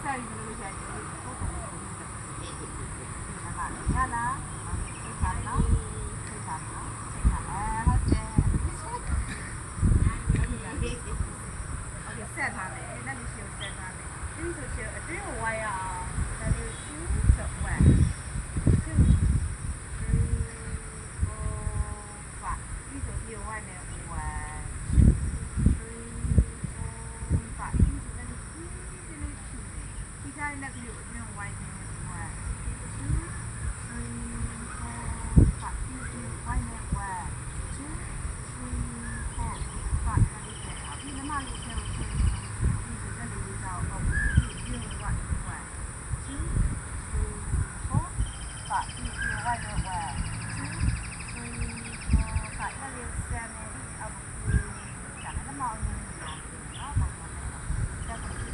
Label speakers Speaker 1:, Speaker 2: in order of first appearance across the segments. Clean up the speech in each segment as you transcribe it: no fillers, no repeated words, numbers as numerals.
Speaker 1: 晒一个留下来，呀啦，非常好，非常好，非常好，好的，我晒它嘞，那你就晒它嘞，你就只有我呀，那就10万，2, 3, 4, 5, 你就只有我呢，1, 2, 3, 4, 5, 你就那里去嘞，其他的那个有没有外面1, 2, 3, 4, 5, 你就外面1, 2, 3, 4, 5, 那里去啊，你那嘛里去？你就那里到哦，你就外面1, 2, 3, 4, 5, 你就外面1, 2, 3, 4, 5, 那里下面你啊不，下面那嘛有啊，不，下面是。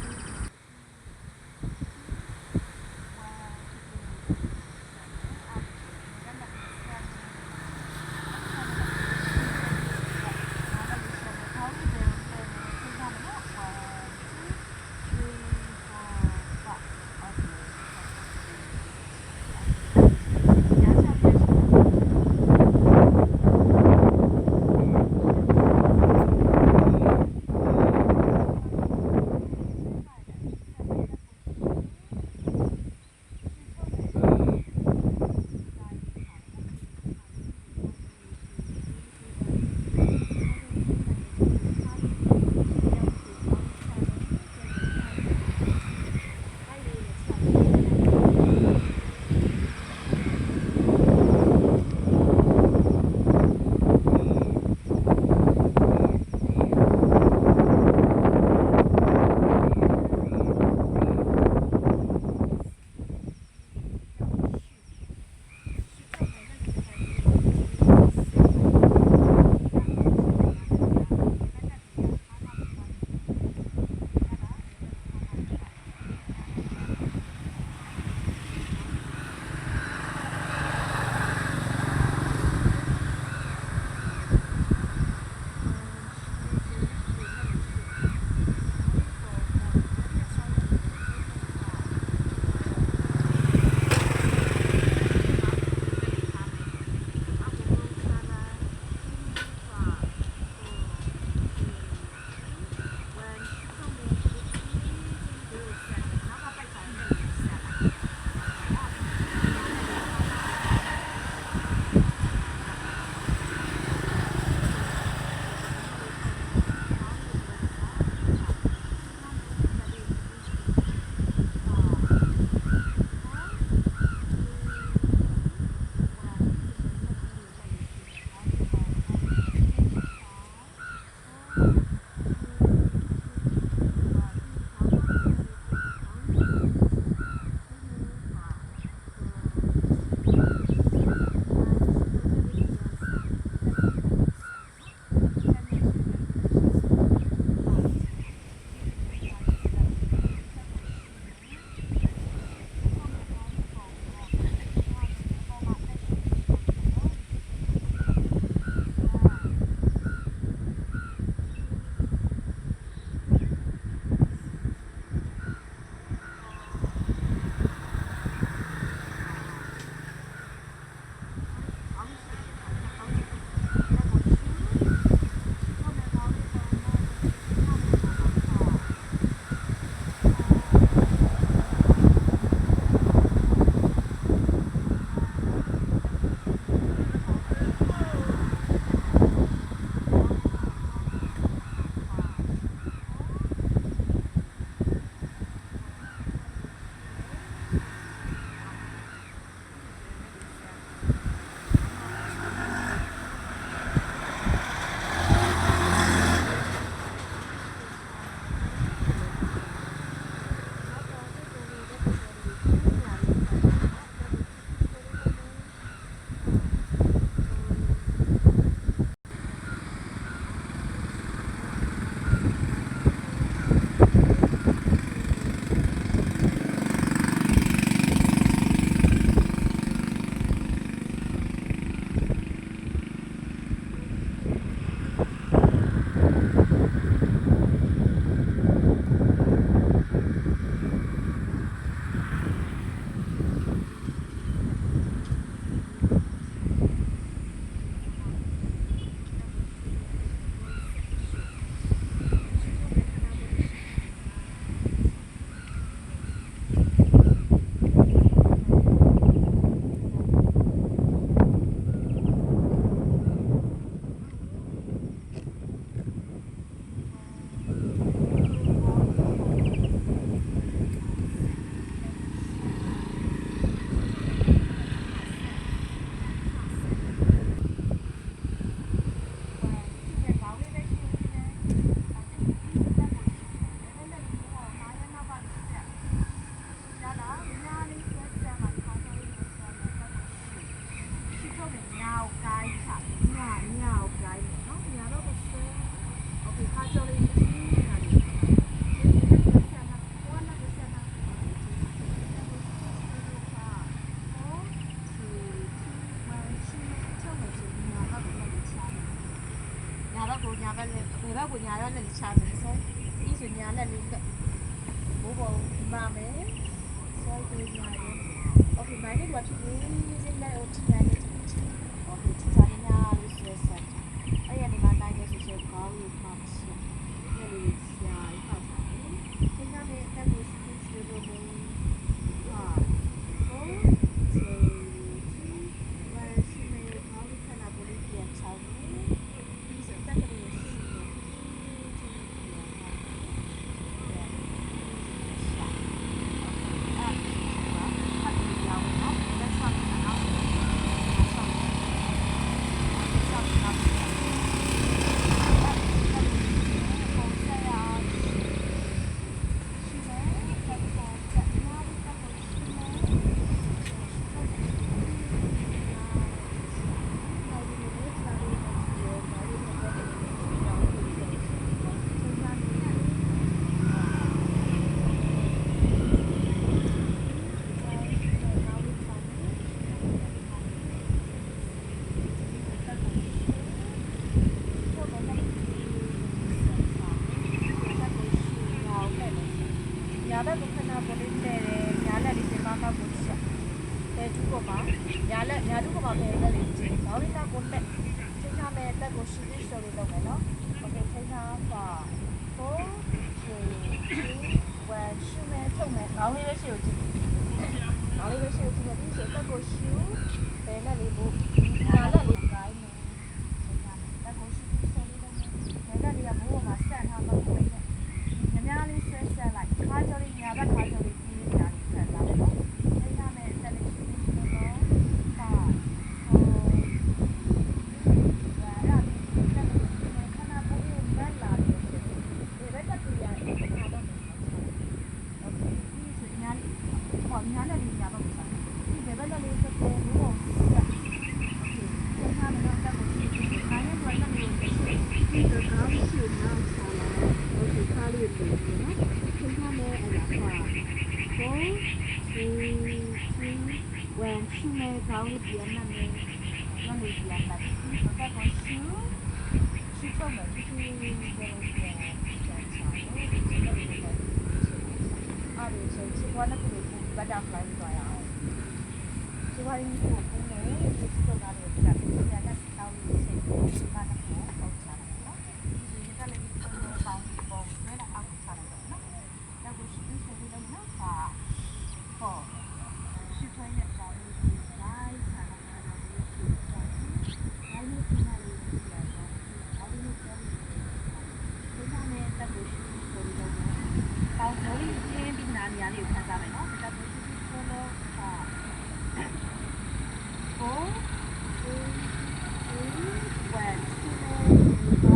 Speaker 1: က်ကိုညာဘက်လည်းဘယ်ဘက်ကိုညာဘက်လည်းချမယ်ဆိုဒီဆိုညာနဲ့လေးဘိုးဘောမာမယ်ဆိုဒီညာလေး Okay မိုင်းလေးကဖြစ်ပြီးစင်လိုက် OT နိုင်တယ် Okay ချာညာလေးဆွဲဆက်အဲ့ရနေမှာနိုင်နေဆိုဆိုကောင်းလို့မှမရှိဘူးလေရှားဖတ်တာသင်္ကန်းနဲ့တက်ကိုရှိရှိလို့ဟာဟိုဆိုဝါရှိနေကောင်းခဏပေါ်လေးပြန်ချောင်းဒီစတက်ကလေးရှိညာဘက်ကိုခဏပေါ်လေးလဲတယ်ညာလက်လေးဒီမှာမှကိုချက်တဲ့သူ့ပေါ်မှာညာသူ့ပေါ်မှာပဲလက်လေးချင်းဘောင်းလေးကကိုတက်ချိန်ထားမယ်တက်ကိုရှိသေးဆိုလို့လုပ်မယ်နော်โอเคချိန်ထားပါ4 3 2 1ရှုမယ်ထုတ်မယ်ဘောင်းလေးပဲရှိကိုကြည့်ဘောင်းလေးပဲရှိကိုကြည့်ပြီးဆိုတက်ကိုရှုဘယ်နဲ့လေးဖို့ညာလက်လေးကိုင်းမယ်ချိန်ထားမယ်တက်ကိုရှုပြီးဆိုလို့လုပ်မယ်ဘယ်နဲ့လေးကဘိုးပေါ်မှာဆက်ထားမှာကိုများလေးဆွဲဆက်လိုက်ခါကြော်လေးညာဘက်ခါကြော်လေးပြီးနေတာလေးဆက်လာတယ်နော်အဲ့ဒါနဲ့တက်လေးရှိနေတော့ဟာဟိုဒါရတက်လေးခဏပိုးလေးမက်လာလို့ဒီဘက်ကတူရခါတော့မယ်โอเคဒီစညာလေးဟောညာနဲ့ညာဘက်ကိုဒီဘက်ကလေးစတဲ့ဘိုးဆက်โอเคဒီခါမှာတော့တက်ကိုရှိနေခါနဲ့တော့တက်လေးရှိဒီတော့ကောင်းရှိနောက်ဆောင်လာโอเคခါလေးတွေနော်ချိန်ထားမယ်အရာပါ4 3 2 1ရှုမယ်ကောင်းလေးပြန်မှမယ်နော်လေးပြန်မှဒီတော့ကိုရှုတော့မယ်ဒီလိုလေးပြန်ချာလို့ဒီလိုလေးအားရဆိုချစ်ဝါနဲ့ကိုဘတ်တာဖလိုင်းသွားရအောင်ချစ်ဝါရင်းကိုပုံနဲ့စစ်တော့တာလို့ပြတယ်ပြန်တဲ့တောင်းလေးချိန်ဒီမှာတော့ပေါ့ချာတယ်နော်ဒီကလည်းဒီပုံပေါင်းပုံနဲ့အောက်ချာတယ်နော်ဒါကိုရှိပြီးဆိုပြီးတော့နော်ပါဟောရှိထိုင်ရတာလေးလိုက်ချာတာတော့ဒီရှိတယ်ဒါလေးဒီမှာလေးပြရတော့ဒါလေးကိုပြောပြီးဒီမှာနဲ့တက်ကိုရှိပြီးဆိုပြီးတော့ပေါင်းဆိုပြီးချင်းပြီးနာနေရလေးကိုခန်းစားမယ်နော်တက်ကိုရှိပြီးဆိုတော့ဟာ4 3 2 Hãy subscribe cho kênh Ghiền Mì Gõ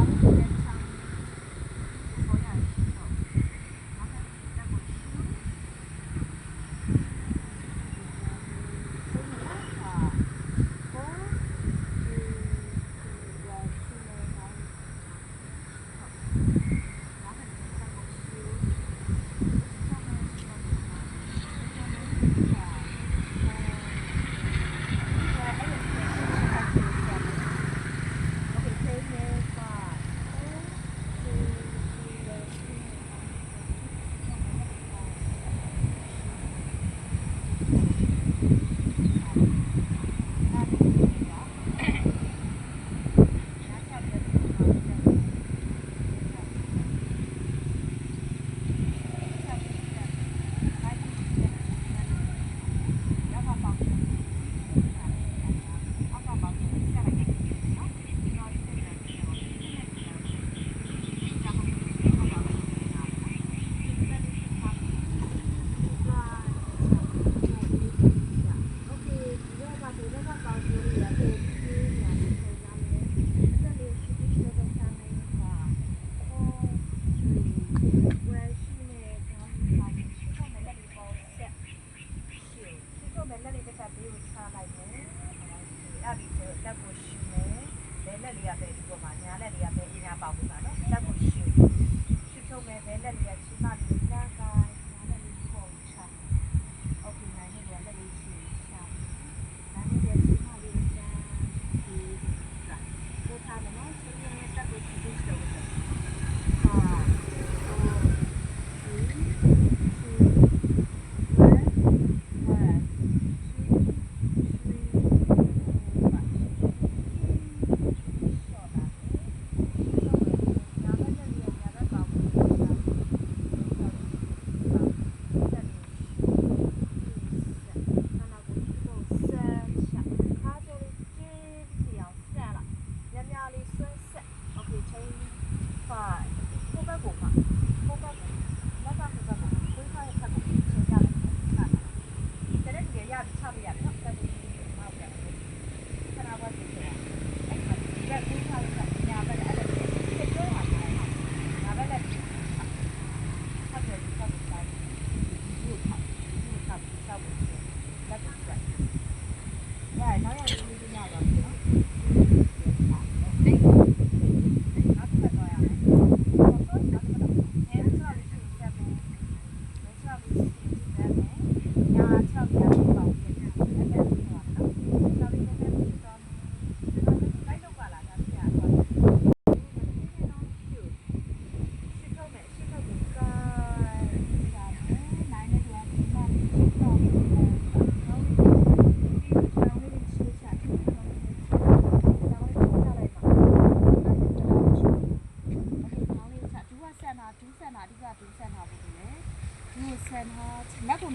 Speaker 1: để không bỏ lỡ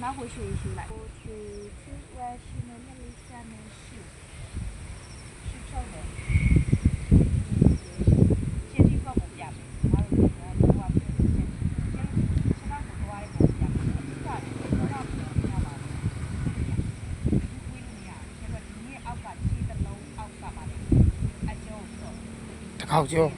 Speaker 1: 拿回去一修来。我去外去那里下面修，修错的。现在搞不下去，还有我我不是现在不多爱不下去，现在我那不要了。为什么呀？现在你熬饭吃的老熬干嘛的？爱就说。
Speaker 2: 好久。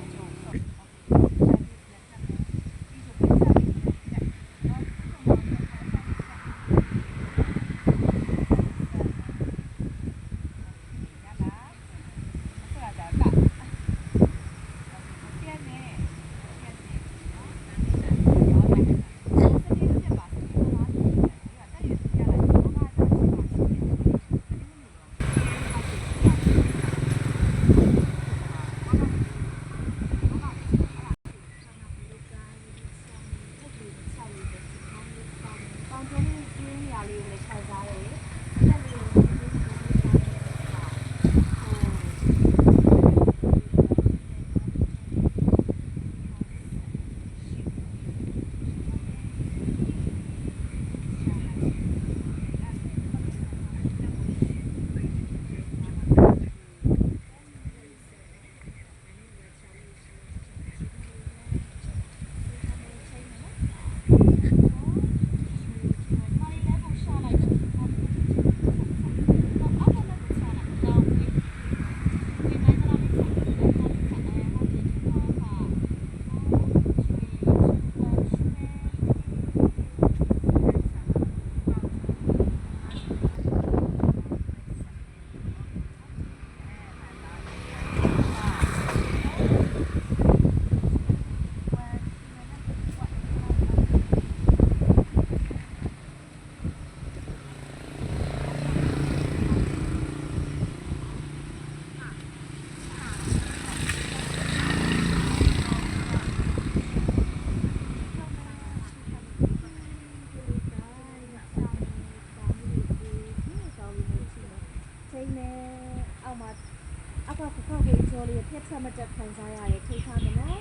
Speaker 2: ဆက်မတက်ခံစားရတဲ့ထိထားမယ်နော်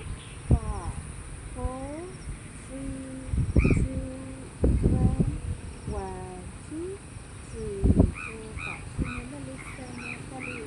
Speaker 2: 5 4 3 2 1 2 3 4 5 6 7 8 9 10 က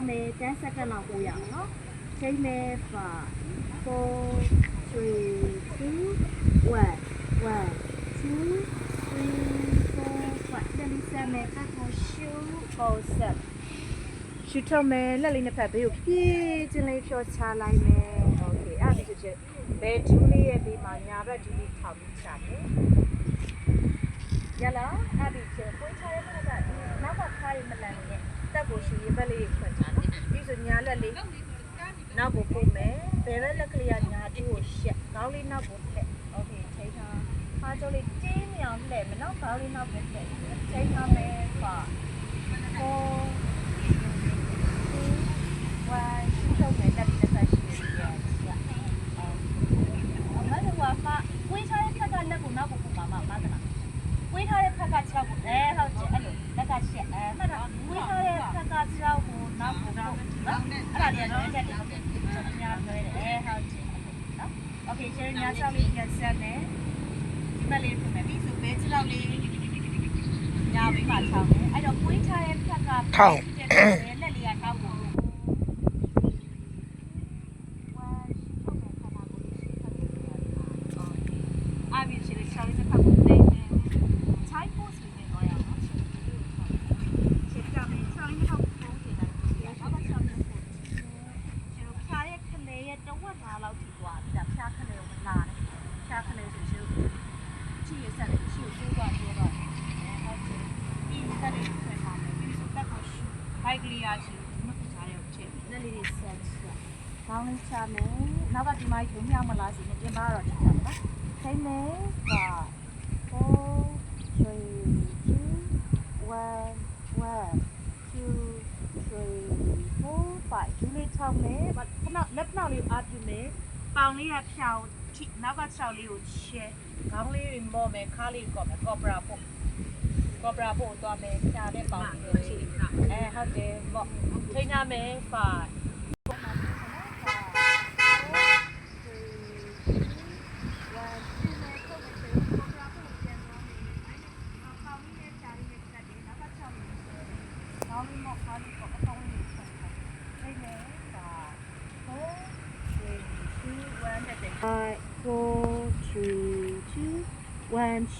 Speaker 2: မယ်10 second လောက်ပို့ရအောင်နော်ချိန်မယ်5 4 3 2 1 2 3 4 5လက်လေးဆက်မယ်တက်ကိုရှူပေါ်ဆက်ရှူထုံးမယ်လက်လေးနှစ်ဖက်ဘေးကိုဖြည်းချင်းလေးဖြောချလိုက်မယ်โอเคအဲ့ဒီဆိုချင်ဘယ်ဒူးလေးရဲ့ဘေးမှာညာဘက်ဒူးလေးထောက်ပြီးချမယ်ရလားအဲ့ဒီချင်ကိုချရဲဘက်ကဒီနောက်ကခါရီမလန်နဲ့တက်ကိုရှူရင်ဘက်လေးဖွင့်ချနော်ပြီးဆိုညာလက်လေးနောက်ကိုပို့မယ်ဘယ်ဘက်လက်ကလေးကညာတူကိုရှက်ခေါင်းလေးနောက်ကိုထက်โอเคချိန်ထားအားကျလေးတင်းမြောင်လှည့်မနောက်ခေါင်းလေးနောက်ကိုထက်ချိန်ထားမယ်ပါဝါရှုပ်မယ်တက်ပြီးတက်ရှိရအမတို့ကဝေးထားတဲ့ဖက်ကလက်ကိုနောက်ကိုပို့ပါမှာသလားဝေးထားတဲ့ဖက်က6ကိုဟုတ်တယ်အဲ့လိုလက်ကရှက်မှတ်တာဝေးထားတဲ့ဖက်က6ကိုနောက်ကိုပို့နော်အဲ့ဒါလေးကတော့ချက်တယ်ဟုတ်တယ်ညာလွှဲတယ်ဟုတ်တယ်နော်โอเคကျရင်ညာ6လေးပြန်ဆက်မယ်ဒီဘက်လေးပြင်မယ်ပြီးဆိုဘဲ6လေးညာဘေးမှာ6မယ်အဲ့တော့ဝေးထားတဲ့ဖက်ကထောက်လက်လေးကထောက်ကိုကောင်းလေးချမယ်နောက်ကဒီမိုက်ကိုမြောက်မလားစီနဲ့ပြင်ပါတော့ဒီမှာနော်ခိုင်းမယ်5 4 3 2 1 5ဒီလေးထောက်မယ်ခဏလက်ဖက်လေးအားပြမယ်ပေါင်လေးကဖြောင်းထိနောက်က6လေးကိုရှဲခေါင်းလေးတွေမော့မယ်ခါလေးကော့မယ်ကော့ပရာပို့သွားမယ်ဖြာတဲ့ပေါင်လေးကိုထိဟုတ်တယ်မော့ထိန်းရမယ်5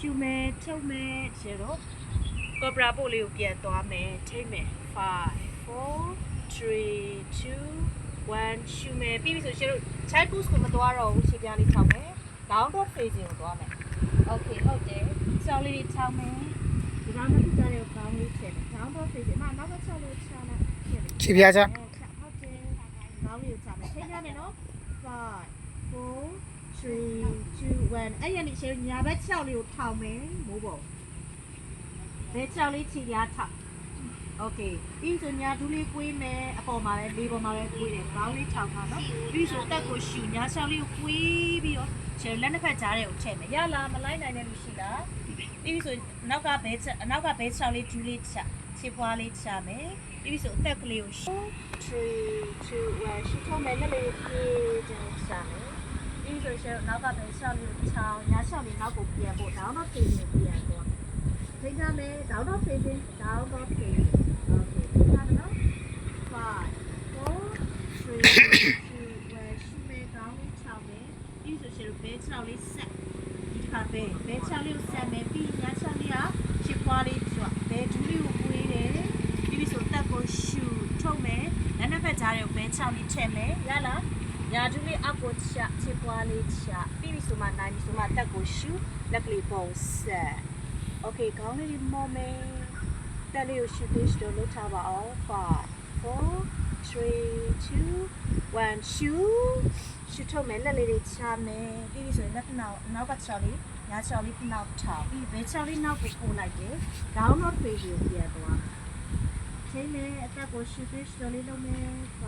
Speaker 2: ရှူမယ်ထုတ်မယ်ချေတော့ကော်ပရာပို့လေးကိုပြန်သွားမယ်ထိမ့်မယ်5 4 3 2 1ရှူမယ်ပြီးပြီဆိုရှေ့တို့ချိုက်ပူးစ်ကိုမသွားတော့ဘူးခြေပြားလေးထောက်မယ် down dot facing ကိုသွားမယ် okay ဟုတ်တယ်ဆောင်းလေးထောက်မယ်ဒီကောင်နဲ့ကြားရကောင်းလေးထည့်မယ် down dot facing မနောက်က6လို့ချာလိုက်
Speaker 3: ခြေပြားချ
Speaker 2: ဟုတ်တယ်ကောင်းလေးကိုချမယ်ထိမ့်ရမယ်နော်5 4 3 2 1အဲ့ရနေရှေ့ညာဘက်6လေးကိုထောင်မယ်မိုးပေါ်ဘဲ6လေးခြေပြားထောက်โอเคပြီးဆိုညာဒူးလေးကွေးမယ်အပေါ်မှာလည်းလေးပေါ်မှာလည်းကွေးတယ်ခေါင်းလေးထောက်ထားနော်ပြီးဆိုတက်ကိုရှူညာ6လေးကိုကွေးပြီးတော့ရှေ့လက်နှစ်ဖက်ကြားထဲကိုထည့်မယ်ရလားမလိုက်နိုင်တဲ့လူရှိလားပြီးဆိုနောက်ကဘဲ6လေးဒူးလေးချခြေပွားလေးချမယ်ပြီးဆိုအသက်ကလေးကို3 2 1ရှူထုံးမယ်လက်လေးပြေးချမယ်ဒီဆိုရှယ်နောက်ကပဲ6လေးကိုချောင်းညာ6လေးနောက်ကိုပြန်ဖို့ဒေါင်းတော့ဖေးနေပြန်တော့ထိန်းထားမယ်ဒေါင်းတော့ဖေးခြင်းဒေါင်းတော့ဖေးโอเคထိန်းထားမယ်နော်5 4 3 2 1ရှူမယ်ဒေါင်းလေး6မယ်ဒီဆိုရှယ်ဘဲ6လေးဆက်ဒီခါဘဲ6လေးကိုဆက်မယ်ပြီးညာ6လေးကချစ်ပွားလေးကျွတ်ဘဲဒူးလေးကိုပွေးတယ်ပြီးဆိုတက်ကိုရှူထုတ်မယ်လက်နှစ်ဖက်ကြားတွေကိုဘဲ6လေးထည့်မယ်ရလားညာဒူးလေးအကိုချချစ်ပွားလေးချပြီးပြီဆိုမှနိုင်ပြီဆိုမှတက်ကိုရှူလက်ကလေးပုံဆက်โอเคခေါင်းလေးမော်မယ်တက်လေးကိုရှူပြီးတော့လုပ်ထားပါအောင်5 4 3 2 1ရှူထုတ်မယ်လက်လေးတွေချမယ်ပြီးပြီဆိုရင်လက်ဖက်နောက်က6လေးညာ6လေးနောက်ထားပြီးဘဲ6လေးနောက်ကိုပို့လိုက်တယ်ဒေါင်းတော့ဖေးကိုပြန်သွားချိန်မယ်အတက်ကိုရှူပြီးတော့လေးလုပ်မယ်5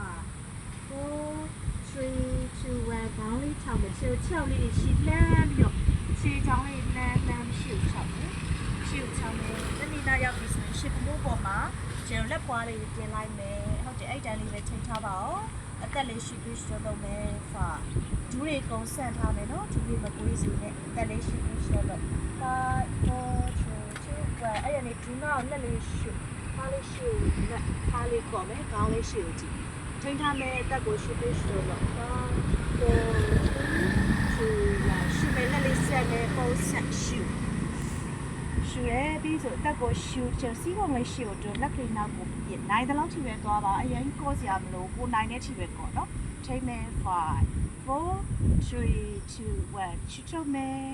Speaker 2: 4 3 2 1ခေါင်းလေး6မယ်ခြေ6လေးရှီလမ်းပြီးတော့ခြေချောင်းလေးလမ်းရှီ6မယ်ရှီ6မယ်တနည်းရောက်ပြီးဆိုရင်ရှီမိုးပေါ်မှာခြေလက်ပွားလေးတင်လိုက်မယ်ဟုတ်တယ်အဲ့တန်းလေးပဲချိန်ထားပါဦးအသက်လေးရှီပြီးတော့လုပ်မယ်ဒူးတွေကုန်းဆန့်ထားမယ်နော်ဒူးတွေမကွေးစီနဲ့အသက်လေးရှီပြီးတော့5 4 3 2 1 Well, I need to know let me shoot. How shoot? How come? How shoot? Take time that go shoot this show. Go to shoot me let me set me both set shoot. Shoot eh, ပြီးဆိုတက်ကို shoot ချစီးကောင်လေး shoot တော့လက်ကိနောက်ကိုပြနိုင်တဲ့လောက်ထိပဲသွားပါအရင်ကောစရာမလိုကိုနိုင်တဲ့ထိပဲကောနော် Take me 5 4 3 2 1 shoot ချမယ်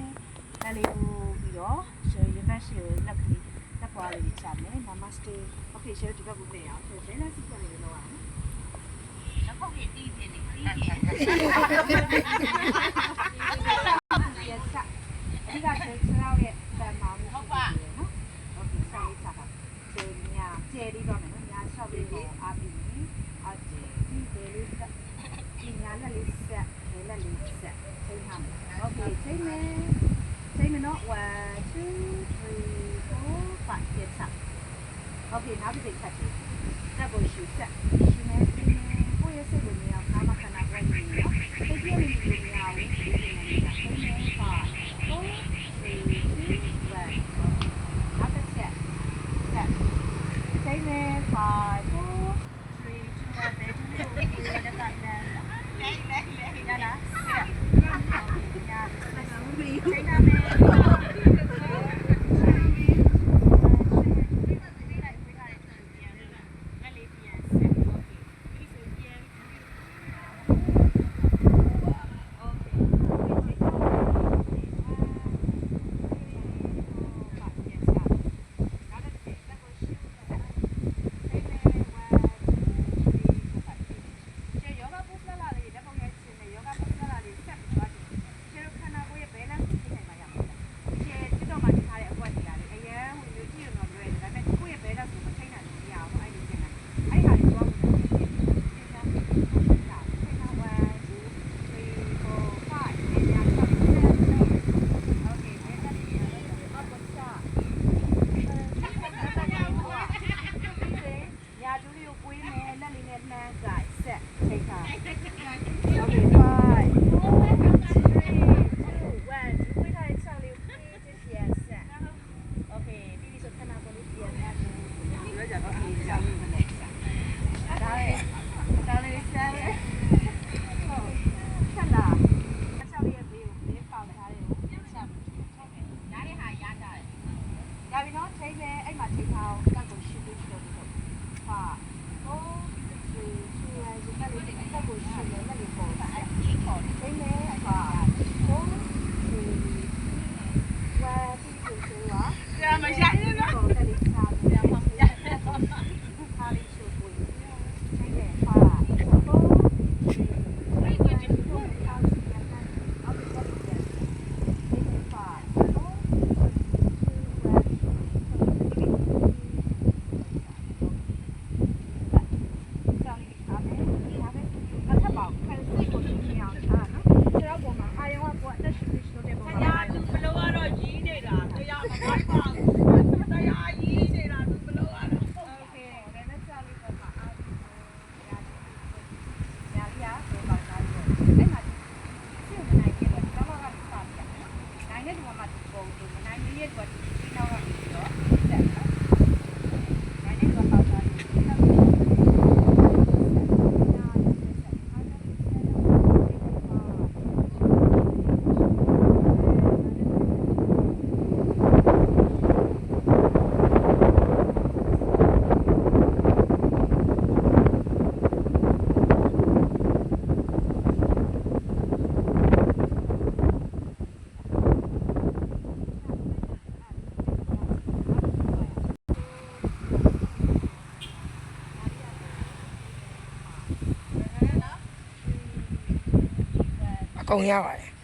Speaker 2: ဒါလေးကိုပြီးတော့ show ရမရှိကိုလက်ကိတက်ပွားလေးချမယ် Namaste Okay show ဒီဘက်ကိုပြန်အောင်ဆိုဘယ်နဲ့စစ်ပြန်လေးလောက်အောင်လက်ဖောက်ကြီးတီးပြင်းနေတီးပြင်း Yes sir ဒီကဆက်ဆောက်ရဲ့ဗန်မောင်ဟုတ်ပါနော်โอเคဆောက်စားပါကျေညာကျေပြီးတော့မယ်နော်ညာဆောက်ပြီးတော့အားပြီးအကျေဒီဒေလေးဆက်ဒီညာလက်လေးဆက်ဒီလက်လေးဆက်ချိန်ထားမယ်โอเคချိန်မယ်နော်1 2 3 4 5 6 7โอเคနောက်တစ်ချိန်ဆက်ကြည့်တက်ကိုရှူဆက်ရှူမယ်ကိုရဲ့စိတ်ကိုမြင်အောင်ကာမခန္ဓာကိုမြင်နော်စိတ်ပြည့်နေလို့မရဘူးဒီနေ့နေတာချိန်မယ်ပါ4 3 2 1 နောက်တစ်ချက်ဆက်ချိန်မယ်5 4 3 2 1 better to do it with the partner ရလားချိန်ထားမယ်
Speaker 3: အကုန်ရပါတယ်